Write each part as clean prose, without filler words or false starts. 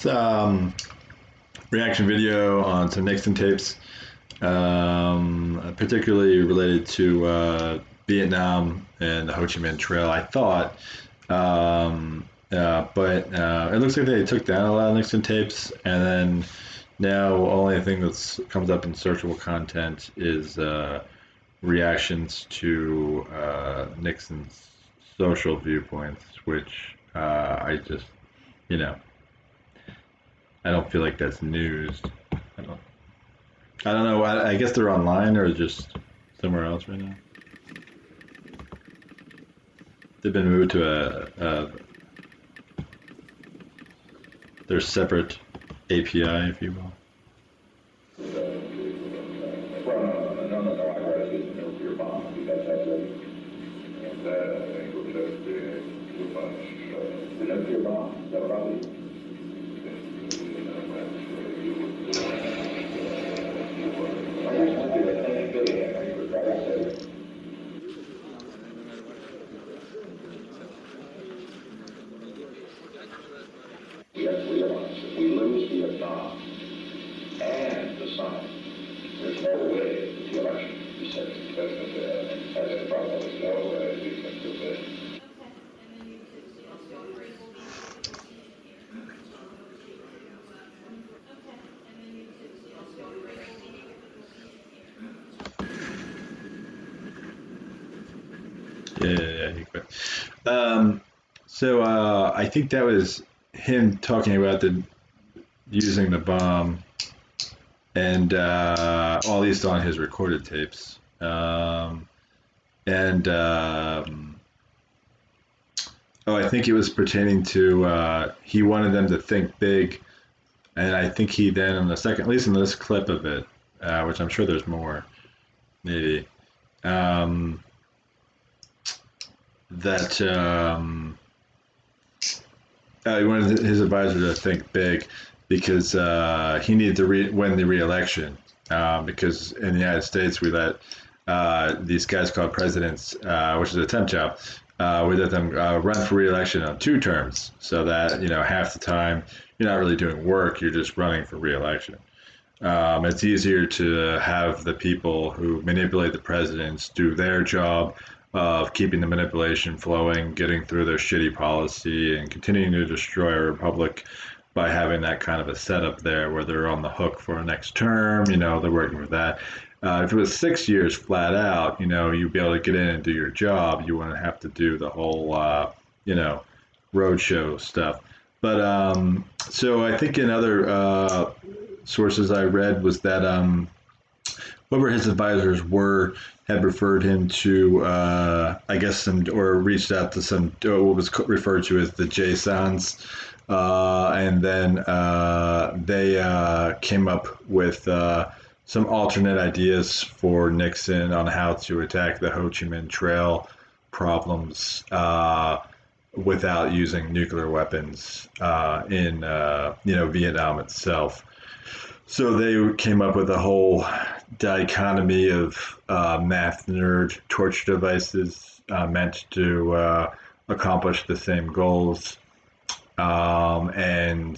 It's reaction video on some Nixon tapes, particularly related to Vietnam and the Ho Chi Minh Trail. I thought, but it looks like they took down a lot of Nixon tapes, and then now only thing that comes up in searchable content is reactions to Nixon's social viewpoints, which I just, you know, I don't feel like that's news. I don't. I don't know. I guess they're online or just somewhere else right now. They've been moved to their separate API, if you will. We have to realize if we lose Vietnam and the summit, there's no way that the election can be said to as a problem. There's no way we can do this. Yeah, he quit. So I think that was him talking about the using the bomb, and at least on his recorded tapes. And oh, I think it was pertaining to he wanted them to think big, and I think he then in the second, at least in this clip of it, which I'm sure there's more, maybe. That he wanted his advisor to think big because he needed to win the re-election. Because in the United States, we let these guys called presidents, which is a temp job, we let them run for re-election on 2 terms, so that half the time you're not really doing work, you're just running for re-election. It's easier to have the people who manipulate the presidents do their job of keeping the manipulation flowing, getting through their shitty policy, and continuing to destroy our republic by having that kind of a setup there where they're on the hook for a next term, they're working for that. If it was 6 years flat out, you'd be able to get in and do your job. You wouldn't have to do the whole, roadshow stuff. But so I think in other sources I read was that whoever his advisors were had referred him to, I guess, or reached out to some, what was referred to as the JSONs. And then they came up with some alternate ideas for Nixon on how to attack the Ho Chi Minh Trail problems without using nuclear weapons in Vietnam itself. So they came up with a whole dichotomy of math nerd torture devices meant to accomplish the same goals, and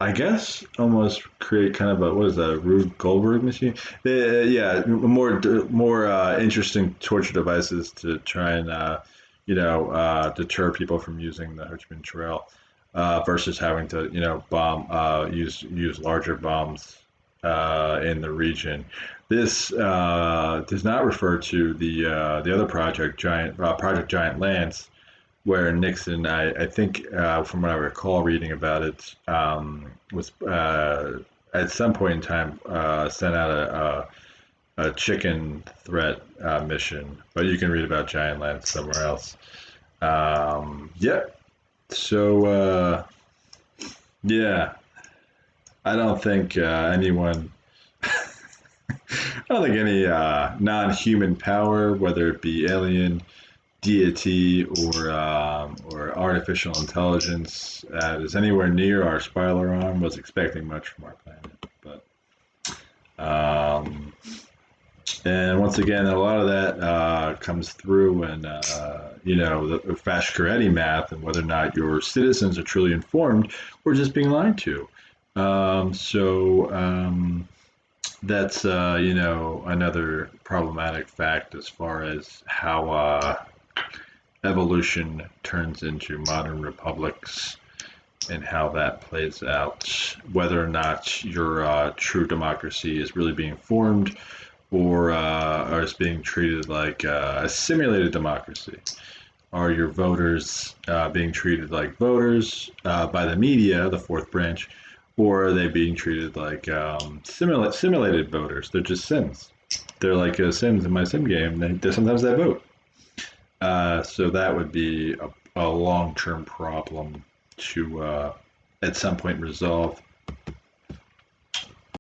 I guess almost create kind of a Rube Goldberg machine. Yeah, more interesting torture devices to try and deter people from using the Ho Chi Minh Trail. Versus having to, bomb, use larger bombs in the region. This does not refer to the other project, Project Giant Lance, where Nixon, I think, from what I recall reading about it, was at some point in time sent out a chicken threat mission. But you can read about Giant Lance somewhere else. Yeah. So, yeah, I don't think anyone, I don't think any non-human power, whether it be alien, deity, or artificial intelligence that is anywhere near our spiral arm was expecting much from our planet. But And once again, a lot of that comes through in, the Fashioretti math and whether or not your citizens are truly informed or just being lied to. That's, another problematic fact as far as how evolution turns into modern republics and how that plays out, whether or not your true democracy is really being formed or is being treated like a simulated democracy. Are your voters being treated like voters by the media, the fourth branch, or are they being treated like simulated voters? They're just Sims. They're like Sims in my Sim game. Sometimes they vote. So that would be a long-term problem to at some point resolve.